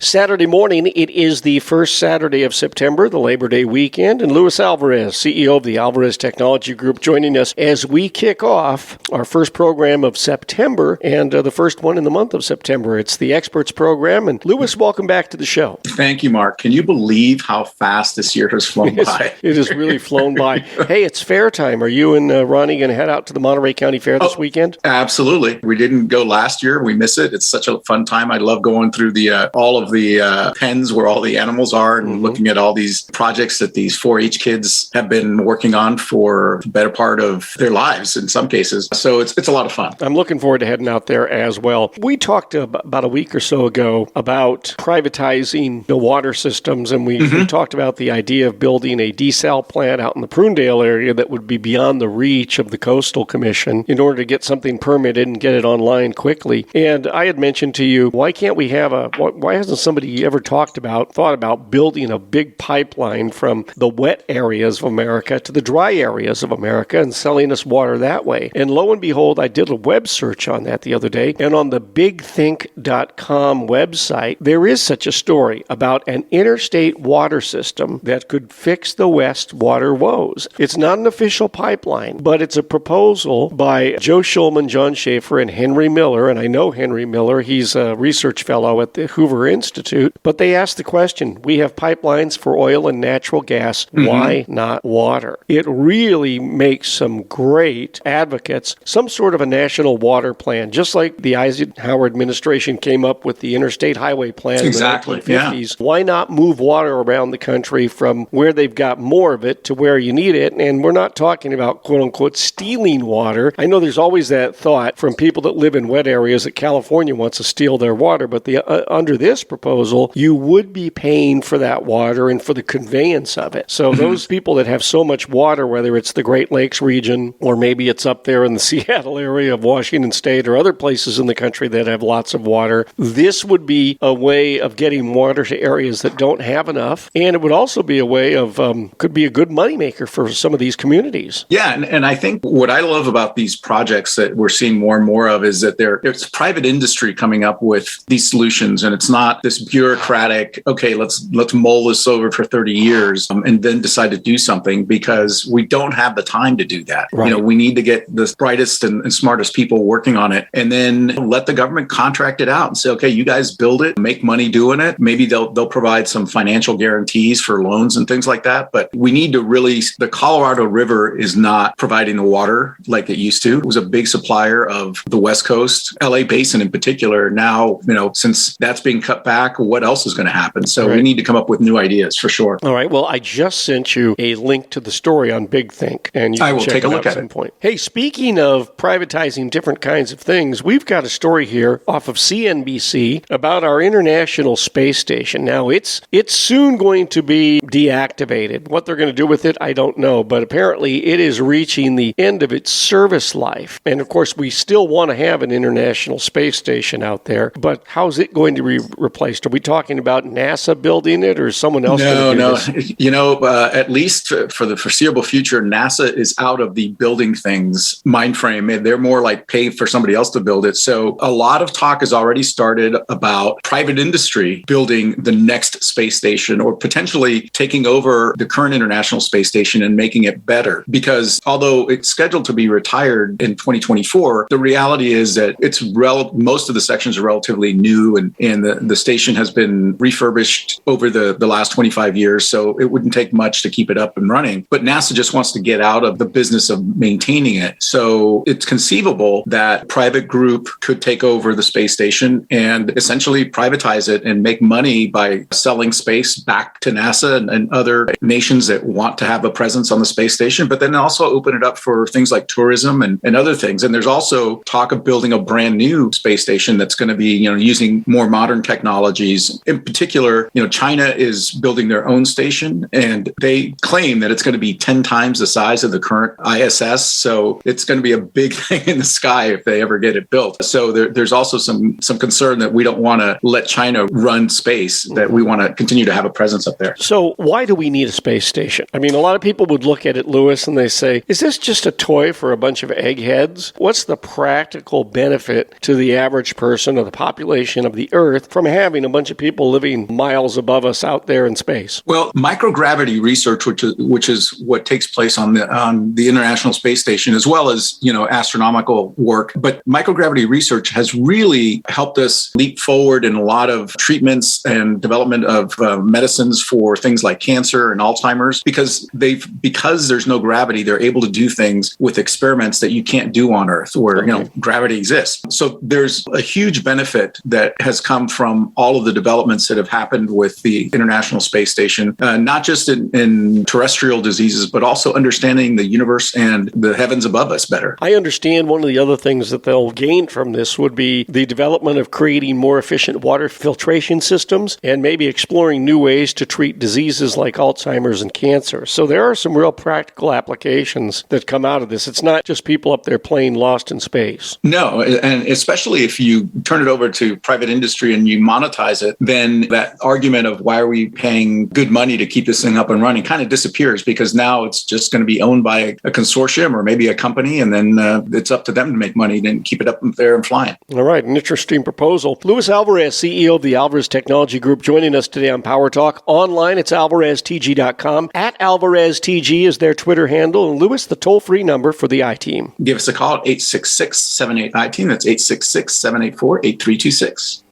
Saturday morning, it is the first Saturday of September, the Labor Day weekend, and Luis Alvarez, CEO of the Alvarez Technology Group, joining us as we kick off our first program of September and the first one in the month of September. It's the Experts Program, and Luis, welcome back to the show. Thank you, Mark. Can you believe how fast this year has flown by? It has really flown by. Hey, it's fair time. Are you and Ronnie going to head out to the Monterey County Fair this weekend? Absolutely. We didn't go last year. We miss it. It's such a fun time. I love going through all of the pens where all the animals are and looking at all these projects that these 4-H kids have been working on for the better part of their lives in some cases. So it's a lot of fun. I'm looking forward to heading out there as well. We talked about a week or so ago about privatizing the water systems, and we talked about the idea of building a desal plant out in the Prunedale area that would be beyond the reach of the Coastal Commission in order to get something permitted and get it online quickly. And I had mentioned to you, why hasn't somebody ever thought about building a big pipeline from the wet areas of America to the dry areas of America and selling us water that way? And lo and behold, I did a web search on that the other day, and on the bigthink.com website, there is such a story about an interstate water system that could fix the West water woes. It's not an official pipeline, but it's a proposal by Joe Schulman, John Schaefer, and Henry Miller. And I know Henry Miller. He's a research fellow at the Hoover Institute. But they asked the question, we have pipelines for oil and natural gas. Why not water? It really makes some great advocates, some sort of a national water plan, just like the Eisenhower administration came up with the Interstate Highway Plan in the 1950s. Yeah. Why not move water around the country from where they've got more of it to where you need it? And we're not talking about, quote unquote, stealing water. I know there's always that thought from people that live in wet areas that California wants to steal their water, but under this proposal, you would be paying for that water and for the conveyance of it. So those people that have so much water, whether it's the Great Lakes region or maybe it's up there in the Seattle area of Washington State or other places in the country that have lots of water, this would be a way of getting water to areas that don't have enough. And it would also be a way of, could be a good moneymaker for some of these communities. Yeah. And I think what I love about these projects that we're seeing more and more of is that there's private industry coming up with these solutions. And it's not this bureaucratic, okay, let's mull this over for 30 years and then decide to do something, because we don't have the time to do that. Right. We need to get the brightest and smartest people working on it, and then let the government contract it out and say, okay, you guys build it, make money doing it. Maybe they'll provide some financial guarantees for loans and things like that. But we need to the Colorado River is not providing the water like it used to. It was a big supplier of the West Coast, LA Basin in particular. Now, since that's being cut back, what else is going to happen? So we need to come up with new ideas for sure. All right. Well, I just sent you a link to the story on Big Think, and you can check it out at some point. Hey, speaking of privatizing different kinds of things, we've got a story here off of CNBC about our International Space Station. Now, it's soon going to be deactivated. What they're going to do with it, I don't know, but apparently it is reaching the end of its service life. And of course, we still want to have an International Space Station out there, but how's it going to be replaced? Are we talking about NASA building it, or is someone else going to do this? At least for the foreseeable future, NASA is out of the building things mind frame. They're more like pay for somebody else to build it. So a lot of talk has already started about private industry building the next space station, or potentially taking over the current International Space Station and making it better. Because although it's scheduled to be retired in 2024, the reality is that most of the sections are relatively new, and the station has been refurbished over the last 25 years. So it wouldn't take much to keep it up and running. But NASA just wants to get out of the business of maintaining it. So it's conceivable that a private group could take over the space station and essentially privatize it and make money by selling space back to NASA and other nations that want to have a presence on the space station, but then also open it up for things like tourism and other things. And there's also talk of building a brand new space station that's going to be, using more modern technologies. In particular, China is building their own station, and they claim that it's going to be 10 times the size of the current ISS. So it's going to be a big thing in the sky if they ever get it built. So there's also some concern that we don't want to let China run space, that we want to continue to have a presence up there. So why do we need a space station? I mean, a lot of people would look at it, Luis, and they say, is this just a toy for a bunch of eggheads? What's the practical benefit to the average person or the population of the Earth from having having a bunch of people living miles above us out there in space? Well, microgravity research, which is what takes place on the International Space Station, as well as astronomical work. But microgravity research has really helped us leap forward in a lot of treatments and development of medicines for things like cancer and Alzheimer's, because there's no gravity, they're able to do things with experiments that you can't do on Earth, where gravity exists. So there's a huge benefit that has come from all of the developments that have happened with the International Space Station, not just in terrestrial diseases, but also understanding the universe and the heavens above us better. I understand one of the other things that they'll gain from this would be the development of creating more efficient water filtration systems and maybe exploring new ways to treat diseases like Alzheimer's and cancer. So there are some real practical applications that come out of this. It's not just people up there playing lost in space. No, and especially if you turn it over to private industry and you monetize it, then that argument of why are we paying good money to keep this thing up and running kind of disappears, because now it's just going to be owned by a consortium or maybe a company, and then it's up to them to make money and keep it up there and flying. All right, an interesting proposal. Luis Alvarez, CEO of the Alvarez Technology Group, joining us today on Power Talk. Online, it's alvareztg.com. At AlvarezTG is their Twitter handle. And Luis, the toll-free number for the I-Team. Give us a call at 866-78-I-Team. That's 866-784-8326.